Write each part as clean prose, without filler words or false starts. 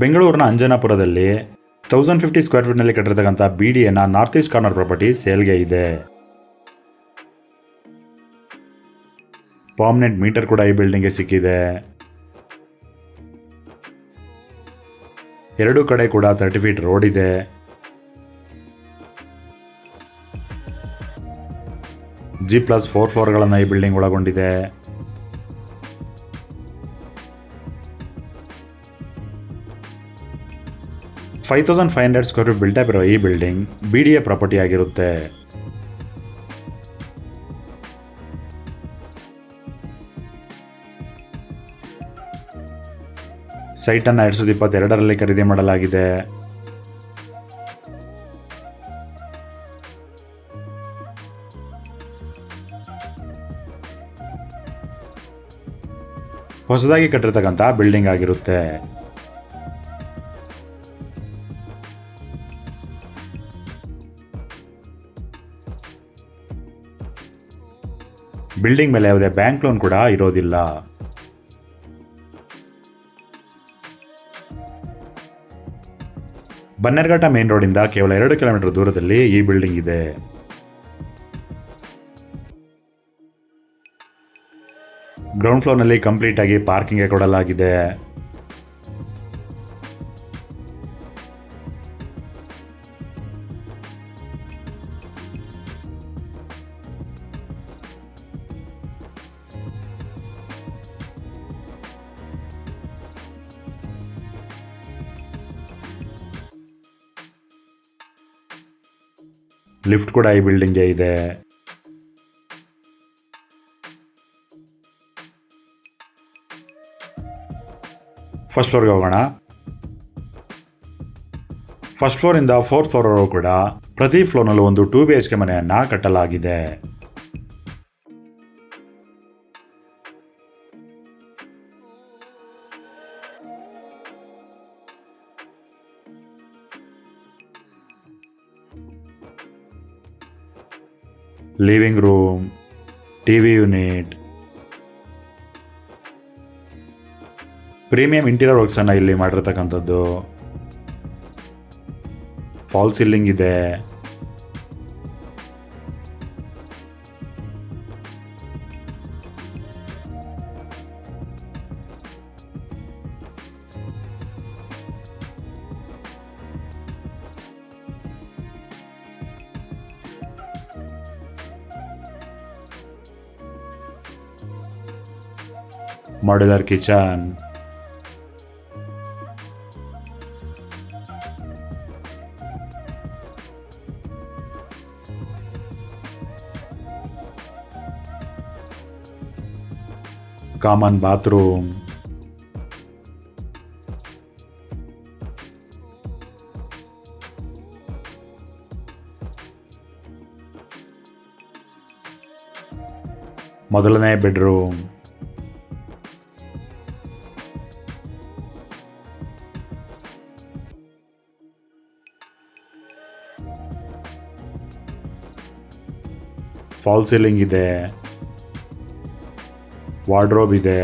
ಬೆಂಗಳೂರಿನ ಅಂಜನಾಪುರದಲ್ಲಿ 1050 ಸ್ಕ್ವೇರ್ ಫೀಟ್ನಲ್ಲಿ ಕಟ್ಟಿರ್ತಕ್ಕಂಥ BDAನ ನಾರ್ತ್ ಈಸ್ಟ್ ಕಾರ್ನರ್ ಪ್ರಾಪರ್ಟಿ ಸೇಲ್ಗೆ ಇದೆ. ಪರ್ಮನೆಂಟ್ ಮೀಟರ್ ಕೂಡ ಈ ಬಿಲ್ಡಿಂಗ್ಗೆ ಸಿಕ್ಕಿದೆ. ಎರಡೂ ಕಡೆ ಕೂಡ 30 ಫೀಟ್ ರೋಡ್ ಇದೆ. G+4 ಫ್ಲೋರ್ಗಳನ್ನು ಈ ಬಿಲ್ಡಿಂಗ್ ಒಳಗೊಂಡಿದೆ. $5,500 ಸ್ಕ್ವೇರ್ ಫೀಟ್ ಬಿಲ್ಟಪ್ ಇರೋ ಈ ಬಿಲ್ಡಿಂಗ್ BDA ಪ್ರಾಪರ್ಟಿ ಆಗಿರುತ್ತೆ. ಸೈಟನ್ನು 2022ರಲ್ಲಿ ಖರೀದಿ ಮಾಡಲಾಗಿದೆ. ಹೊಸದಾಗಿ ಕಟ್ಟಿರ್ತಕ್ಕಂಥ ಬಿಲ್ಡಿಂಗ್ ಆಗಿರುತ್ತೆ. ಬಿಲ್ಡಿಂಗ್ ಮೇಲೆ ಯಾವುದೇ ಬ್ಯಾಂಕ್ ಲೋನ್ ಕೂಡ ಇರೋದಿಲ್ಲ. ಬನ್ನೇರುಘಟ್ಟ ಮೇನ್ ರೋಡಿಂದ ಕೇವಲ 2 ಕಿಲೋಮೀಟರ್ ದೂರದಲ್ಲಿ ಈ ಬಿಲ್ಡಿಂಗ್ ಇದೆ. ಗ್ರೌಂಡ್ ಫ್ಲೋರ್ನಲ್ಲಿ ಕಂಪ್ಲೀಟ್ ಆಗಿ ಪಾರ್ಕಿಂಗ್ ಕೊಡಲಾಗಿದೆ. ಲಿಫ್ಟ್ ಕೂಡ ಈ ಬಿಲ್ಡಿಂಗ್ಗೆ ಇದೆ. ಫಸ್ಟ್ ಫ್ಲೋರ್ಗೆ ಹೋಗೋಣ. ಫಸ್ಟ್ ಫ್ಲೋರಿಂದ 4th ಫ್ಲೋರ್ವರೆಗೂ ಕೂಡ ಪ್ರತಿ ಫ್ಲೋರ್ನಲ್ಲೂ ಒಂದು 2 BHK ಮನೆಯನ್ನ ಕಟ್ಟಲಾಗಿದೆ. Living room, TV unit, premium interior works ಅನ್ನ ಇಲ್ಲಿ ಮಾಡಿರ್ತಕ್ಕಂಥದ್ದು. ಫಾಲ್ ಸೀಲಿಂಗ್ ಇದೆ. ಮಾಡ್ಯುಲರ್ ಕಿಚನ್, ಕಾಮನ್ ಬಾತ್ರೂಮ್, ಮೊದಲನೇ ಬೆಡ್ರೂಮ್, ಫಾಲ್ ಸೀಲಿಂಗ್ ಇದೆ, ವಾರ್ಡ್ರೋಬ್ ಇದೆ,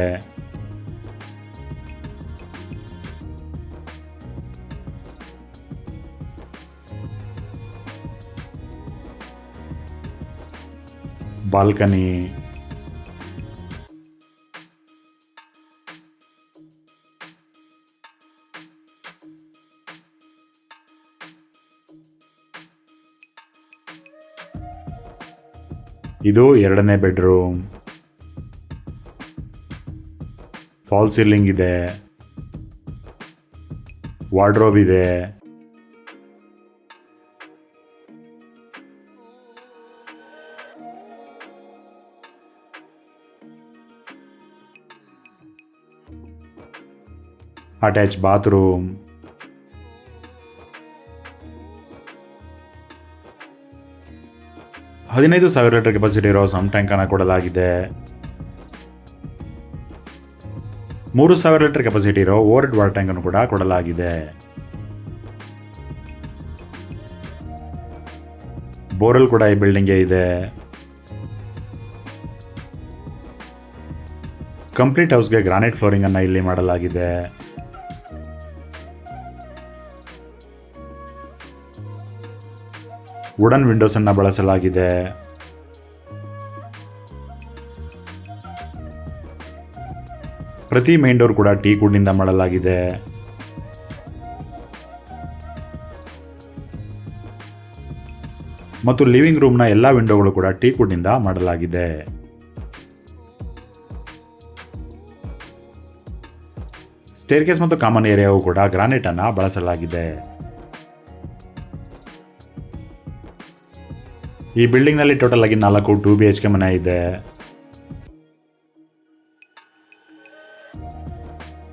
ಬಾಲ್ಕನಿ, ಇದು ಎರಡನೇ ಬೆಡ್ರೂಮ್. ಫಾಲ್ ಸೀಲಿಂಗ್ ಇದೆ, ವಾರ್ಡ್ರೋಬ್ ಇದೆ, ಅಟ್ಯಾಚ್ ಬಾತ್ರೂಮ್, $15,000 ಕೆಪಾಸಿಟಿ ಇರೋ ಸಮ್ ಟ್ಯಾಂಕ್ ಅನ್ನು ಕೊಡಲಾಗಿದೆ. 3,000 ಕೆಪಾಸಿಟಿ ಇರೋ ಓವರ್ ಹೆಡ್ ವಾಟರ್ ಟ್ಯಾಂಕ್ ಅನ್ನು ಕೂಡ ಕೊಡಲಾಗಿದೆ. ಬೋರ್ವೆಲ್ ಕೂಡ ಈ ಬಿಲ್ಡಿಂಗ್ಗೆ ಇದೆ. ಕಂಪ್ಲೀಟ್ ಹೌಸ್ಗೆ ಗ್ರಾನೈಟ್ ಫ್ಲೋರಿಂಗ್ ಅನ್ನು ಇಲ್ಲಿ ಮಾಡಲಾಗಿದೆ. ವುಡನ್ ವಿಂಡೋಸ್ ಅನ್ನು ಬಳಸಲಾಗಿದೆ. ಪ್ರತಿ ಮೇನ್ ಡೋರ್ ಕೂಡ ಟೀಕ್ ವುಡ್ ನಿಂದ ಮಾಡಲಾಗಿದೆ. ಮತ್ತು ಲಿವಿಂಗ್ ರೂಮ್ನ ಎಲ್ಲಾ ವಿಂಡೋಗಳು ಕೂಡ ಟೀಕ್ ವುಡ್ ನಿಂದ ಮಾಡಲಾಗಿದೆ. ಸ್ಟೇರ್ಕೇಸ್ ಮತ್ತು ಕಾಮನ್ ಏರಿಯಾವು ಕೂಡ ಗ್ರಾನೈಟ್ ಅನ್ನು ಬಳಸಲಾಗಿದೆ. ಈ ಬಿಲ್ಡಿಂಗ್ ನಲ್ಲಿ ಟೋಟಲ್ ಆಗಿ 4 2 BHK ಮನೆ ಇದೆ.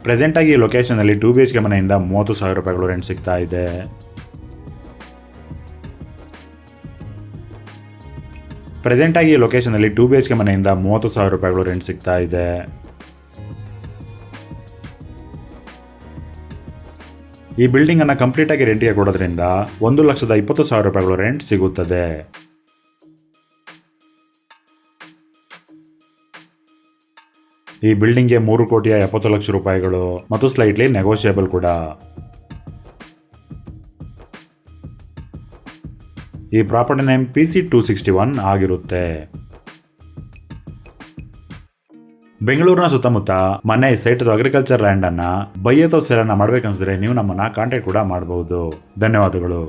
ಪ್ರೆಸೆಂಟ್ ಆಗಿ ಈ ಲೊಕೇಶನ್ ಅಲ್ಲಿ 2 BHK ಮನೆಯಿಂದ 30,000 ರೂಪಾಯಿಗಳು ರೆಂಟ್ ಸಿಗ್ತಾ ಇದೆ. ಪ್ರೆಸೆಂಟ್ ಆಗಿ ಈ ಲೊಕೇಶನ್ ಅಲ್ಲಿ 2 BHK ಮನೆಯಿಂದ 30,000 ರೂಪಾಯಿಗಳು ರೆಂಟ್ ಸಿಗ್ತಾ ಇದೆ. ಈ ಬಿಲ್ಡಿಂಗ್ ಅನ್ನ ಕಂಪ್ಲೀಟ್ ಆಗಿ ರೆಂಟ್ಗೆ ಕೊಡೋದ್ರಿಂದ 1,20,000 ರೂಪಾಯಿಗಳು ರೆಂಟ್ ಸಿಗುತ್ತದೆ. ಈ ಬಿಲ್ಡಿಂಗ್ಗೆ 3,70,00,000 ರೂಪಾಯಿಗಳು ಮತ್ತು ಸ್ಲೈಟ್ಲಿ ನೆಗೋಷಿಯಬಲ್ ಕೂಡ. ಈ ಪ್ರಾಪರ್ಟಿ ನೇಮ್ PC261 ಆಗಿರುತ್ತೆ. ಬೆಂಗಳೂರಿನ ಸುತ್ತಮುತ್ತ ಮನೆ, ಸೈಟ್ ಅಥವಾ ಅಗ್ರಿಕಲ್ಚರ್ ಲ್ಯಾಂಡ್ ಅನ್ನ ಬೈ ಅಥವಾ ಸೇಲ್ ಅನ್ನ ಮಾಡ್ಬೇಕನ್ಸಿದ್ರೆ ನೀವು ನಮ್ಮನ್ನ ಕಾಂಟ್ಯಾಕ್ಟ್ ಕೂಡ ಮಾಡಬಹುದು. ಧನ್ಯವಾದಗಳು.